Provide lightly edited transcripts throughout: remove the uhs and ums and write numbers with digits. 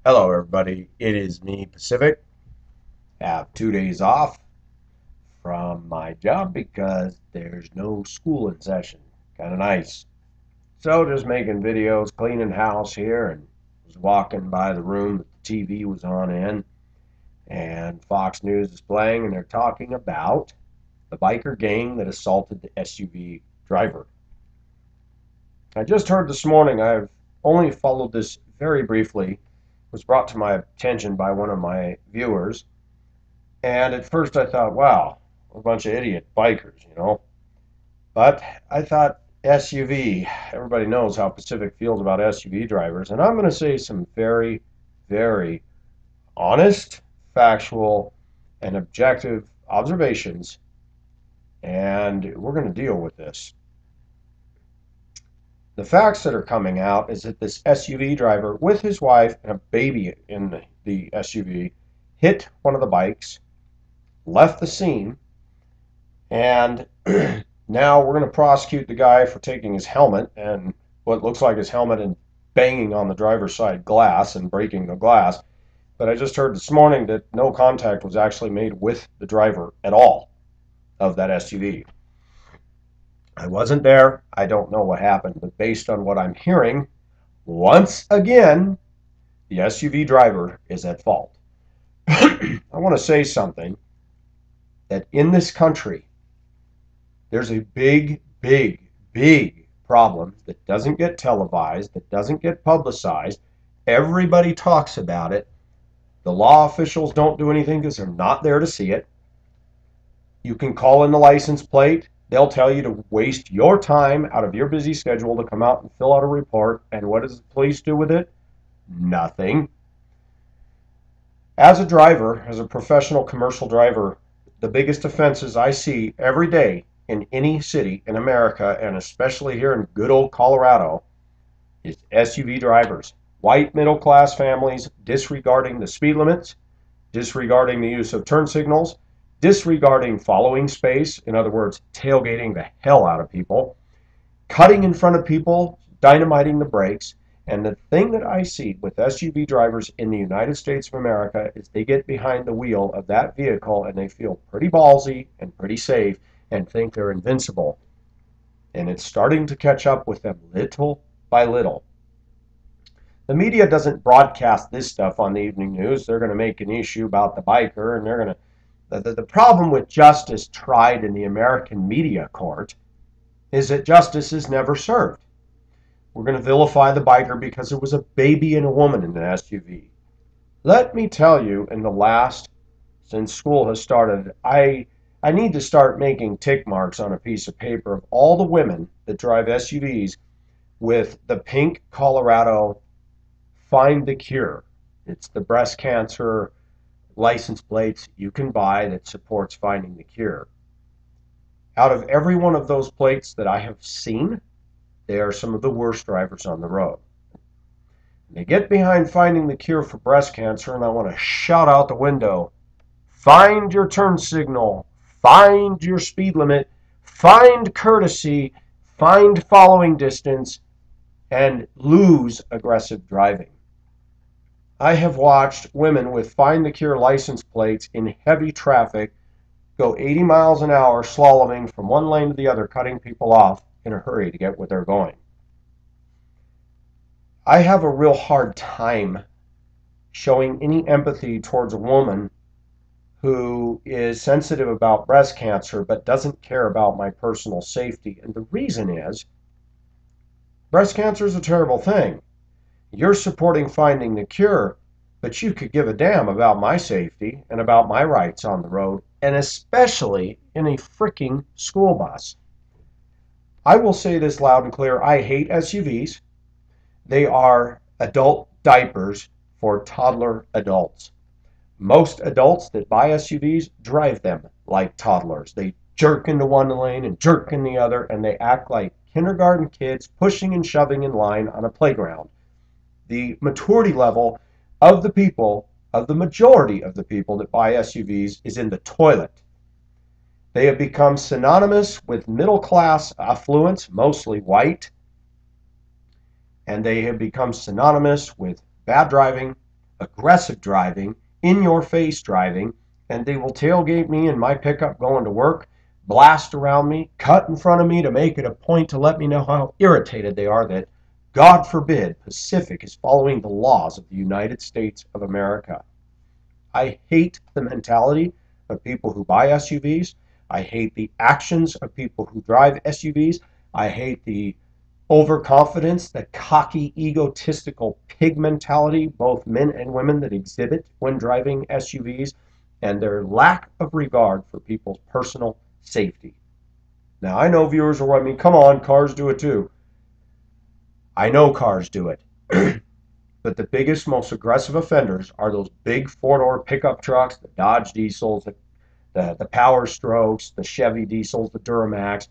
Hello, everybody. It is me, Pacific. Have 2 days off from my job because there's no school in session. Kind of nice. So, just making videos, cleaning house here, and was walking by the room that the TV was on in, and Fox News is playing, and they're talking about the biker gang that assaulted the SUV driver. I just heard this morning, I've only followed this very briefly, was brought to my attention by one of my viewers. And at first I thought, wow, a bunch of idiot bikers. But I thought SUV, everybody knows how Pacific feels about SUV drivers. And I'm going to say some very, very honest, factual, and objective observations. And we're going to deal with this. The facts that are coming out is that this SUV driver with his wife and a baby in the SUV hit one of the bikes, left the scene, and now we're going to prosecute the guy for taking his helmet and what looks like his helmet and banging on the driver's side glass and breaking the glass. But I just heard this morning that no contact was actually made with the driver at all of that SUV. I wasn't there. I don't know what happened, but based on what I'm hearing, once again, the SUV driver is at fault. I want to say something that in this country, there's a big, big, big problem that doesn't get televised, that doesn't get publicized. Everybody talks about it. The law officials don't do anything because they're not there to see it. You can call in the license plate. They'll tell you to waste your time out of your busy schedule to come out and fill out a report. And what does the police do with it? Nothing. As a driver, as a professional commercial driver, the biggest offenses I see every day in any city in America, and especially here in good old Colorado, is SUV drivers. White middle class families disregarding the speed limits, disregarding the use of turn signals, disregarding following space, in other words, tailgating the hell out of people, cutting in front of people, dynamiting the brakes. And the thing that I see with SUV drivers in the United States of America is they get behind the wheel of that vehicle and they feel pretty ballsy and pretty safe and think they're invincible. And it's starting to catch up with them little by little. The media doesn't broadcast this stuff on the evening news. They're going to make an issue about the biker, and they're going to. The problem with justice tried in the American media court is that justice is never served. We're going to vilify the biker because it was a baby and a woman in an SUV. Let me tell you, since school has started, I need to start making tick marks on a piece of paper of all the women that drive SUVs with the pink Colorado Find the Cure. It's the breast cancer license plates you can buy that supports finding the cure. Out of every one of those plates that I have seen, they are some of the worst drivers on the road. They get behind finding the cure for breast cancer, and I want to shout out the window. Find your turn signal. Find your speed limit. Find courtesy. Find following distance. And lose aggressive driving. I have watched women with Find the Cure license plates in heavy traffic go 80 miles an hour slaloming from one lane to the other, cutting people off in a hurry to get where they're going. I have a real hard time showing any empathy towards a woman who is sensitive about breast cancer but doesn't care about my personal safety. And the reason is breast cancer is a terrible thing. You're supporting finding the cure, but you could give a damn about my safety and about my rights on the road, and especially in a freaking school bus. I will say this loud and clear. I hate SUVs. They are adult diapers for toddler adults. Most adults that buy SUVs drive them like toddlers. They jerk into one lane and jerk in the other, and they act like kindergarten kids pushing and shoving in line on a playground. The maturity level of the majority of the people that buy SUVs is in the toilet. They have become synonymous with middle class affluence, mostly white, and they have become synonymous with bad driving, aggressive driving, in your face driving, and they will tailgate me in my pickup going to work, blast around me, cut in front of me to make it a point to let me know how irritated they are that, God forbid, Pacific is following the laws of the United States of America. I hate the mentality of people who buy SUVs. I hate the actions of people who drive SUVs. I hate the overconfidence, the cocky, egotistical pig mentality, both men and women, that exhibit when driving SUVs, and their lack of regard for people's personal safety. Now, I know viewers will write me, come on, cars do it too. I know cars do it. But the biggest, most aggressive offenders are those big four-door pickup trucks, the Dodge diesels, the Power Strokes, the Chevy diesels, the Duramax.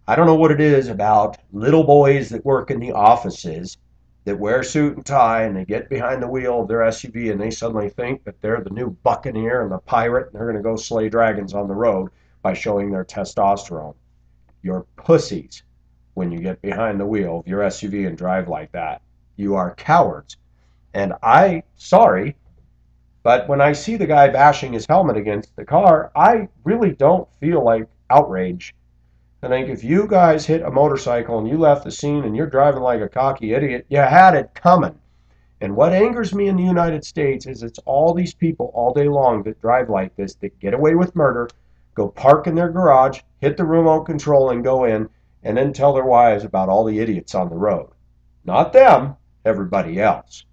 I don't know what it is about little boys that work in the offices that wear a suit and tie and they get behind the wheel of their SUV and they suddenly think that they're the new buccaneer and the pirate and they're going to go slay dragons on the road by showing their testosterone. You're pussies when you get behind the wheel of your SUV and drive like that. You are cowards. And sorry, but when I see the guy bashing his helmet against the car, I really don't feel like outrage. I think if you guys hit a motorcycle and you left the scene and you're driving like a cocky idiot, you had it coming. And what angers me in the United States is it's all these people all day long that drive like this, that get away with murder, go park in their garage, hit the remote control and go in, and then tell their wives about all the idiots on the road. Not them, everybody else.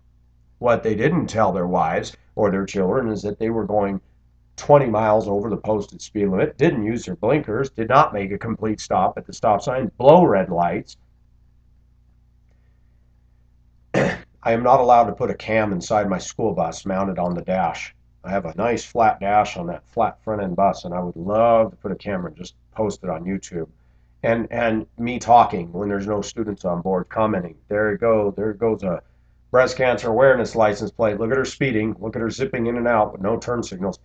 What they didn't tell their wives or their children is that they were going 20 miles over the posted speed limit, didn't use their blinkers, did not make a complete stop at the stop sign, blow red lights. I am not allowed to put a cam inside my school bus mounted on the dash. I have a nice flat dash on that flat front end bus, and I would love to put a camera and just post it on YouTube. And me talking when there's no students on board, commenting, there goes a breast cancer awareness license plate. Look at her speeding. Look at her zipping in and out with no turn signals.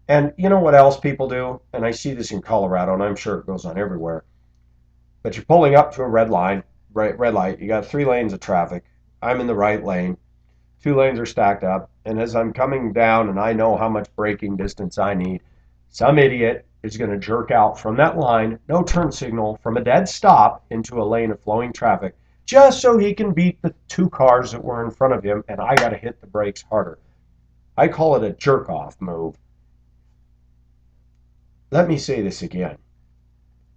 And you know what else people do? And I see this in Colorado, and I'm sure it goes on everywhere. But you're pulling up to a red light. You got 3 lanes of traffic. I'm in the right lane. 2 lanes are stacked up. And as I'm coming down, and I know how much braking distance I need, some idiot is going to jerk out from that line, no turn signal, from a dead stop into a lane of flowing traffic, just so he can beat the 2 cars that were in front of him, and I got to hit the brakes harder. I call it a jerk-off move. Let me say this again.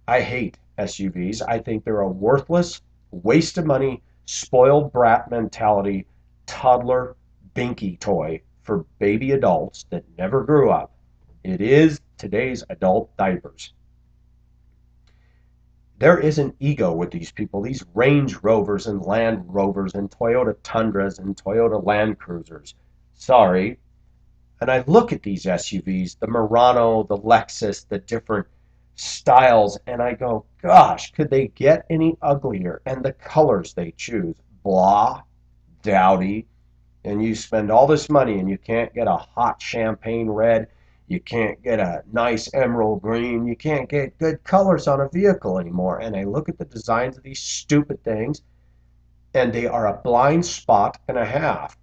I hate SUVs. I think they're a worthless, waste of money, spoiled brat mentality, toddler binky toy for baby adults that never grew up. It is today's adult diapers. There is an ego with these people, these Range Rovers and Land Rovers and Toyota Tundras and Toyota Land Cruisers. Sorry. And I look at these SUVs, the Murano, the Lexus, the different styles, and I go, gosh, could they get any uglier? And the colors they choose, blah, dowdy, and you spend all this money and you can't get a hot champagne red, you can't get a nice emerald green, you can't get good colors on a vehicle anymore. And I look at the designs of these stupid things, and they are a blind spot and a half.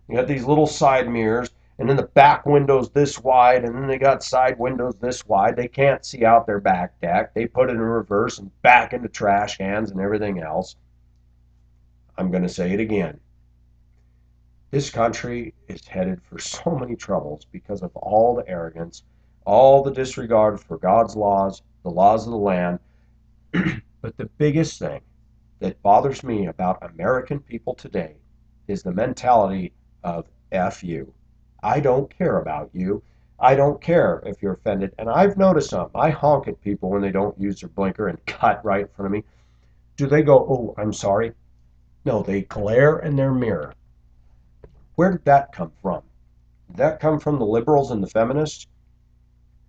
You got these little side mirrors, and then the back windows this wide, and then they got side windows this wide. They can't see out their back deck. They put it in reverse and back into trash cans and everything else. I'm going to say it again. This country is headed for so many troubles because of all the arrogance, all the disregard for God's laws, the laws of the land. But the biggest thing that bothers me about American people today is the mentality of F you. I don't care about you. I don't care if you're offended. And I've noticed something. I honk at people when they don't use their blinker and cut right in front of me. Do they go, oh, I'm sorry? No, they glare in their mirror. Where did that come from? Did that come from the liberals and the feminists?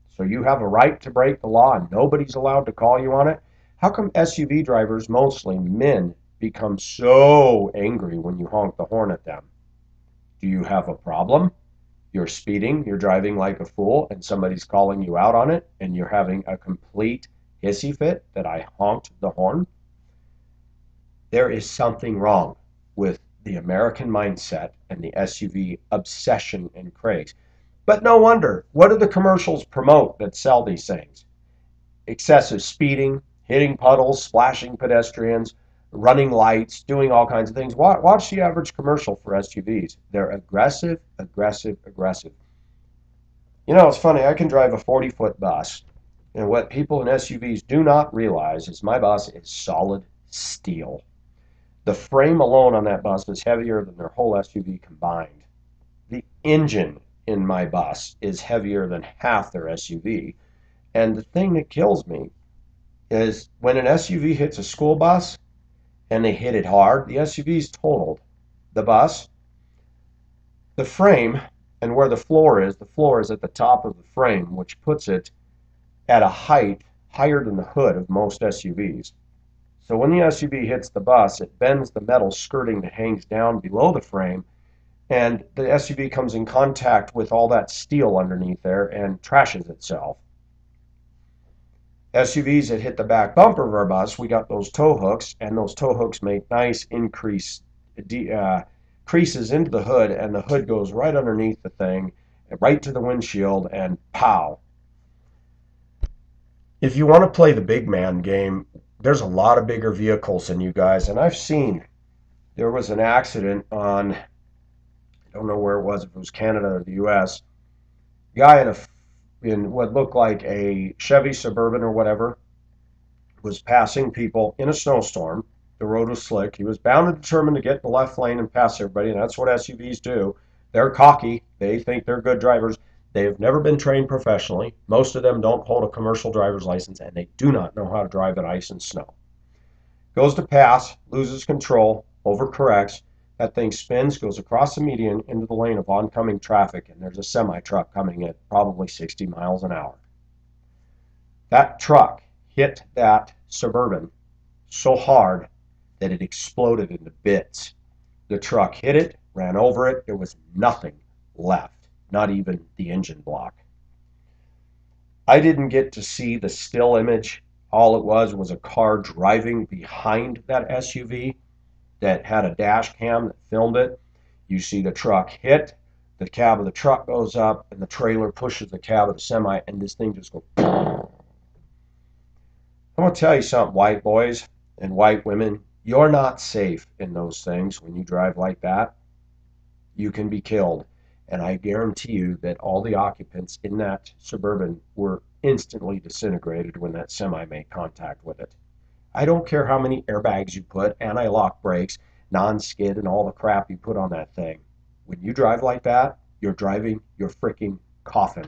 So you have a right to break the law and nobody's allowed to call you on it? How come SUV drivers, mostly men, become so angry when you honk the horn at them? Do you have a problem? You're speeding, you're driving like a fool, and somebody's calling you out on it, and you're having a complete hissy fit that I honked the horn? There is something wrong with the American mindset and the SUV obsession and craze. But no wonder. What do the commercials promote that sell these things? Excessive speeding, hitting puddles, splashing pedestrians, running lights, doing all kinds of things. Watch the average commercial for SUVs. They're aggressive, aggressive, aggressive. You know, it's funny. I can drive a 40-foot bus, and what people in SUVs do not realize is my bus is solid steel. The frame alone on that bus is heavier than their whole SUV combined. The engine in my bus is heavier than half their SUV. And the thing that kills me is when an SUV hits a school bus and they hit it hard, the SUV's totaled. The bus, the frame, and where the floor is at the top of the frame, which puts it at a height higher than the hood of most SUVs. So when the SUV hits the bus, it bends the metal skirting that hangs down below the frame, and the SUV comes in contact with all that steel underneath there and trashes itself. SUVs that hit the back bumper of our bus, we got those tow hooks, and those tow hooks make nice creases into the hood, and the hood goes right underneath the thing, right to the windshield, and pow. If you want to play the big man game, there's a lot of bigger vehicles than you guys, and I've seen there was an accident on, I don't know where it was, if it was Canada or the US. Guy in what looked like a Chevy Suburban or whatever was passing people in a snowstorm. The road was slick. He was bound and determined to get in the left lane and pass everybody, and that's what SUVs do. They're cocky. They think they're good drivers. They have never been trained professionally. Most of them don't hold a commercial driver's license, and they do not know how to drive in ice and snow. Goes to pass, loses control, overcorrects. That thing spins, goes across the median into the lane of oncoming traffic, and there's a semi-truck coming at probably 60 miles an hour. That truck hit that Suburban so hard that it exploded into bits. The truck hit it, ran over it. There was nothing left, not even the engine block. I didn't get to see the still image. All it was a car driving behind that SUV that had a dash cam that filmed it. You see the truck hit, the cab of the truck goes up, and the trailer pushes the cab of the semi, and this thing just goes. I'm going to tell you something, white boys and white women. You're not safe in those things when you drive like that. You can be killed. And I guarantee you that all the occupants in that Suburban were instantly disintegrated when that semi made contact with it. I don't care how many airbags you put, anti-lock brakes, non-skid, and all the crap you put on that thing. When you drive like that, you're driving your freaking coffin.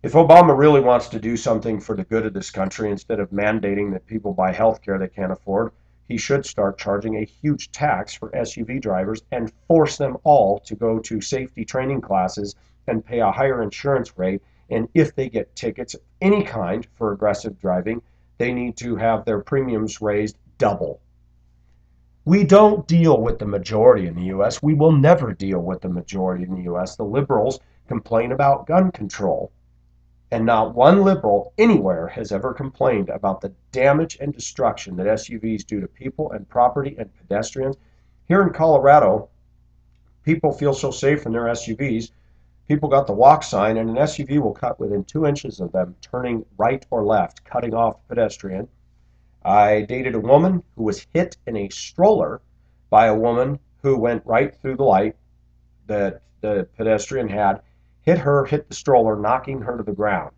If Obama really wants to do something for the good of this country, instead of mandating that people buy health care they can't afford, he should start charging a huge tax for SUV drivers and force them all to go to safety training classes and pay a higher insurance rate. And if they get tickets of any kind for aggressive driving, they need to have their premiums raised double. We don't deal with the majority in the U.S. We will never deal with the majority in the U.S. The liberals complain about gun control. And not one liberal anywhere has ever complained about the damage and destruction that SUVs do to people and property and pedestrians. Here in Colorado, people feel so safe in their SUVs. People got the walk sign, and an SUV will cut within 2 inches of them, turning right or left, cutting off the pedestrian. I dated a woman who was hit in a stroller by a woman who went right through the light that the pedestrian had, hit her, hit the stroller, knocking her to the ground.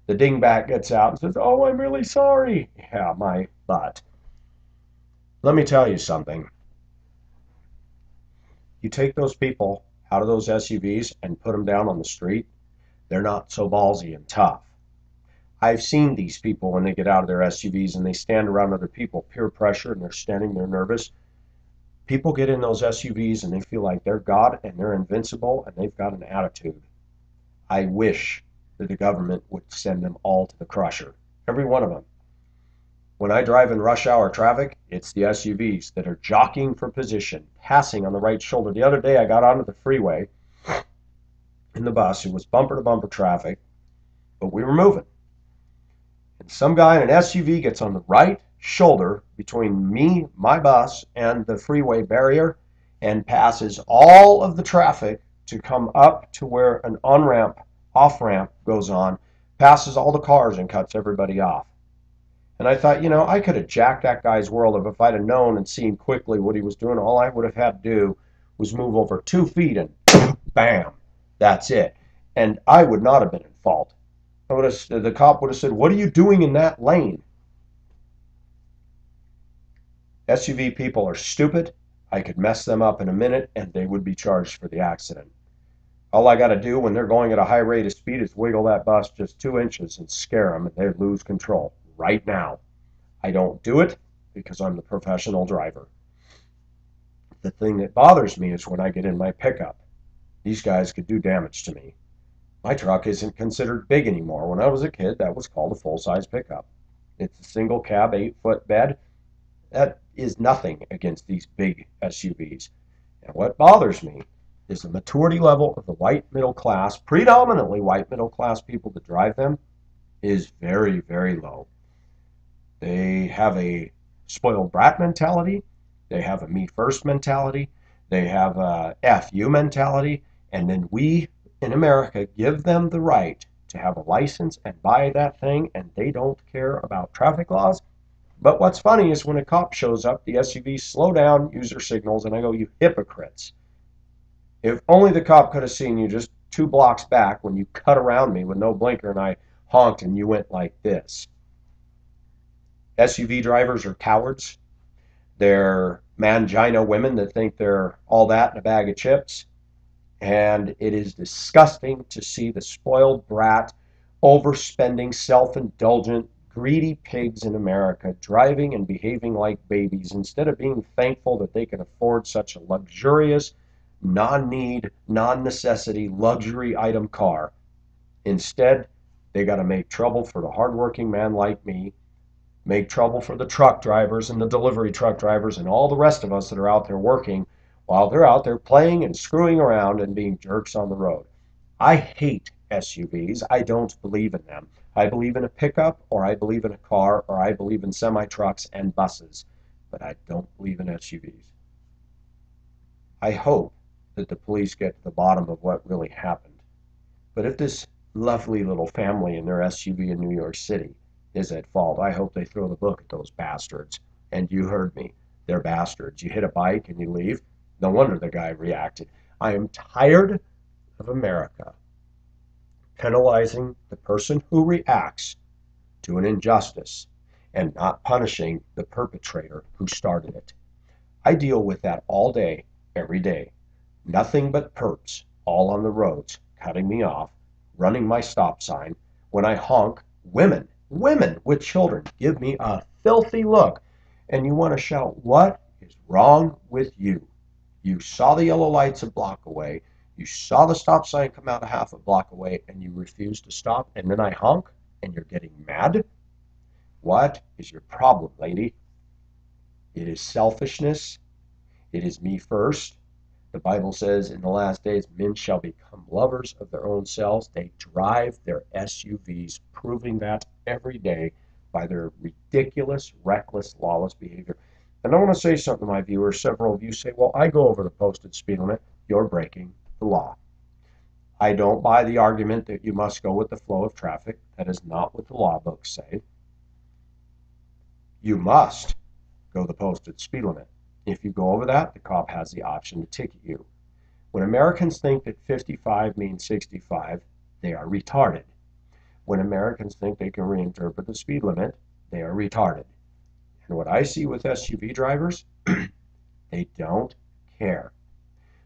The dingbat gets out and says, "Oh, I'm really sorry." Yeah, my butt. Let me tell you something. You take those people out of those SUVs and put them down on the street, they're not so ballsy and tough. I've seen these people when they get out of their SUVs and they stand around other people, peer pressure, and they're standing there nervous. People get in those SUVs and they feel like they're God and they're invincible and they've got an attitude. I wish that the government would send them all to the crusher, every one of them. When I drive in rush hour traffic, it's the SUVs that are jockeying for position, passing on the right shoulder. The other day I got onto the freeway in the bus. It was bumper to bumper traffic, but we were moving. And some guy in an SUV gets on the right shoulder between me, my bus, and the freeway barrier, and passes all of the traffic to come up to where an on-ramp, off-ramp goes on, passes all the cars and cuts everybody off. And I thought, I could have jacked that guy's world if I'd have known and seen quickly what he was doing. All I would have had to do was move over 2 feet and bam, that's it. And I would not have been in fault. The cop would have said, "What are you doing in that lane?" SUV people are stupid. I could mess them up in a minute and they would be charged for the accident. All I got to do when they're going at a high rate of speed is wiggle that bus just 2 inches and scare them and they lose control right now. I don't do it because I'm the professional driver. The thing that bothers me is when I get in my pickup. These guys could do damage to me. My truck isn't considered big anymore. When I was a kid, that was called a full-size pickup. It's a single cab, 8-foot bed. That is nothing against these big SUVs. And what bothers me is the maturity level of the white middle class, predominantly white middle class people that drive them, is very, very low. They have a spoiled brat mentality. They have a me first mentality. They have a F you mentality. And then we in America give them the right to have a license and buy that thing, and they don't care about traffic laws. But what's funny is when a cop shows up, the SUVs slow down, use their signals, and I go, "You hypocrites. If only the cop could have seen you just 2 blocks back when you cut around me with no blinker and I honked and you went like this." SUV drivers are cowards. They're mangina women that think they're all that in a bag of chips. And it is disgusting to see the spoiled brat, overspending, self-indulgent, greedy pigs in America driving and behaving like babies instead of being thankful that they can afford such a luxurious, non-need, non-necessity luxury item car. Instead, they got to make trouble for the hardworking man like me, make trouble for the truck drivers and the delivery truck drivers and all the rest of us that are out there working while they're out there playing and screwing around and being jerks on the road. I hate SUVs. I don't believe in them. I believe in a pickup, or I believe in a car, or I believe in semi-trucks and buses, but I don't believe in SUVs. I hope that the police get to the bottom of what really happened. But if this lovely little family in their SUV in New York City is at fault, I hope they throw the book at those bastards. And you heard me. They're bastards. You hit a bike and you leave. No wonder the guy reacted. I am tired of America penalizing the person who reacts to an injustice and not punishing the perpetrator who started it. I deal with that all day, every day. Nothing but perps all on the roads, cutting me off, running my stop sign. When I honk, women with children give me a filthy look. And you want to shout, "What is wrong with you? You saw the yellow lights a block away. You saw the stop sign come out a half a block away and you refuse to stop, and then I honk and you're getting mad? What is your problem, lady?" It is selfishness. It is me first. The Bible says in the last days, men shall become lovers of their own selves. They drive their SUVs, proving that every day by their ridiculous, reckless, lawless behavior. And I want to say something to my viewers. Several of you say, "Well, I go over the posted speed limit." You're breaking the law. I don't buy the argument that you must go with the flow of traffic. That is not what the law books say. You must go the posted speed limit. If you go over that, the cop has the option to ticket you. When Americans think that 55 means 65, they are retarded. When Americans think they can reinterpret the speed limit, they are retarded. And what I see with SUV drivers, they don't care.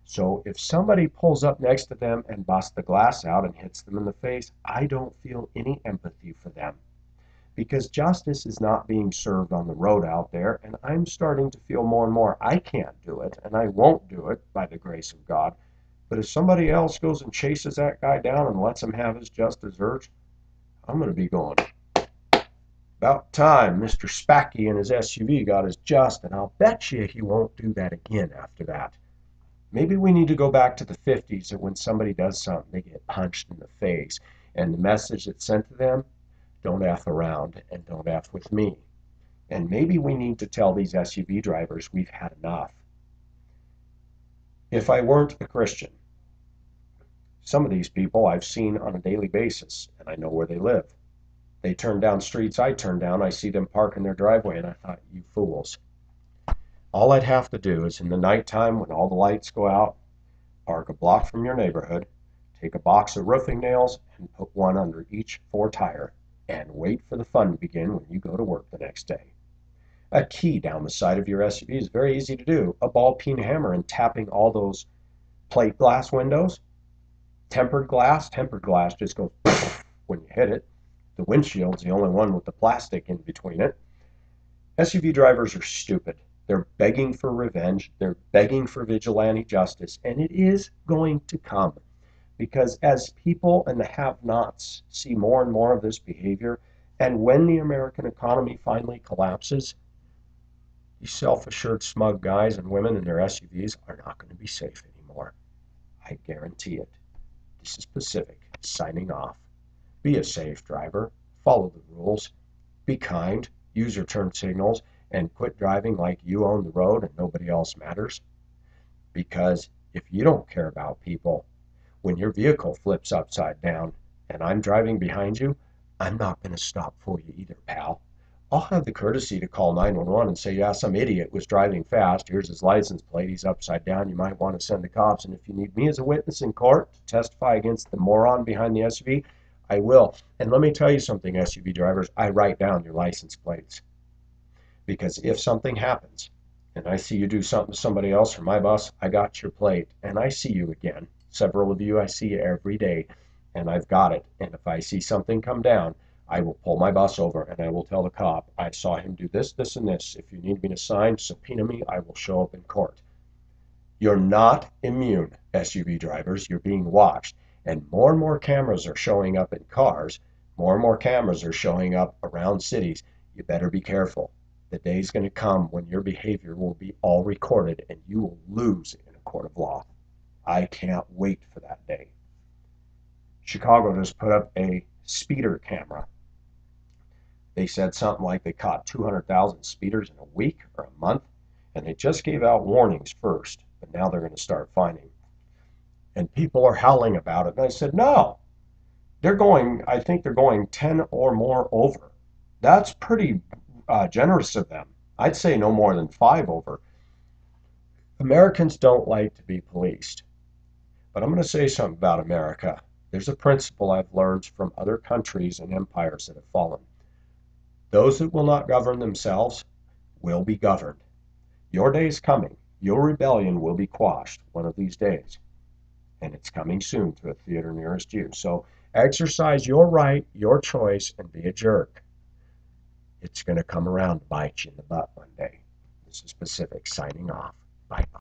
So if somebody pulls up next to them and busts the glass out and hits them in the face, I don't feel any empathy for them. Because justice is not being served on the road out there, and I'm starting to feel more and more I can't do it, and I won't do it by the grace of God. But if somebody else goes and chases that guy down and lets him have his just desserts, I'm going to be going, "About time Mr. Spacky and his SUV got his just, and I'll bet you he won't do that again after that." Maybe we need to go back to the 50s, and when somebody does something, they get punched in the face. And the message that's sent to them, don't F around and don't F with me. And maybe we need to tell these SUV drivers we've had enough. If I weren't a Christian, some of these people I've seen on a daily basis, and I know where they live. They turn down streets I turn down. I see them park in their driveway, and I thought, you fools. All I'd have to do is in the nighttime when all the lights go out, park a block from your neighborhood, take a box of roofing nails and put one under each 4 tire, and wait for the fun to begin when you go to work the next day. A key down the side of your SUV is very easy to do. A ball peen hammer and tapping all those plate glass windows. Tempered glass just goes when you hit it. The windshield's the only one with the plastic in between it. SUV drivers are stupid. They're begging for revenge. They're begging for vigilante justice, and it is going to come. Because as people and the have-nots see more and more of this behavior, and when the American economy finally collapses, these self-assured, smug guys and women in their SUVs are not going to be safe anymore. I guarantee it. This is Pacific, signing off. Be a safe driver. Follow the rules. Be kind. Use your turn signals. And quit driving like you own the road and nobody else matters. Because if you don't care about people, when your vehicle flips upside down and I'm driving behind you, I'm not going to stop for you either, pal. I'll have the courtesy to call 911 and say, yeah, some idiot was driving fast. Here's his license plate. He's upside down. You might want to send the cops. And if you need me as a witness in court to testify against the moron behind the SUV, I will. And let me tell you something, SUV drivers, I write down your license plates. Because if something happens and I see you do something to somebody else or my boss, I got your plate and I see you again. Several of you I see every day and I've got it. And if I see something come down, I will pull my bus over and I will tell the cop, I saw him do this, this, and this. If you need me to sign, subpoena me, I will show up in court. You're not immune, SUV drivers. You're being watched. And more cameras are showing up in cars. More and more cameras are showing up around cities. You better be careful. The day's going to come when your behavior will be all recorded and you will lose in a court of law. I can't wait for that day. Chicago just put up a speeder camera. They said something like they caught 200,000 speeders in a week or a month, and they just gave out warnings first, but now they're going to start fining. And people are howling about it. And I said, no, I think they're going 10 or more over. That's pretty generous of them. I'd say no more than 5 over. Americans don't like to be policed. But I'm going to say something about America. There's a principle I've learned from other countries and empires that have fallen. Those that will not govern themselves will be governed. Your day is coming. Your rebellion will be quashed one of these days. And it's coming soon to a theater nearest you. So exercise your right, your choice, and be a jerk. It's going to come around to bite you in the butt one day. This is Pacific signing off. Bye-bye.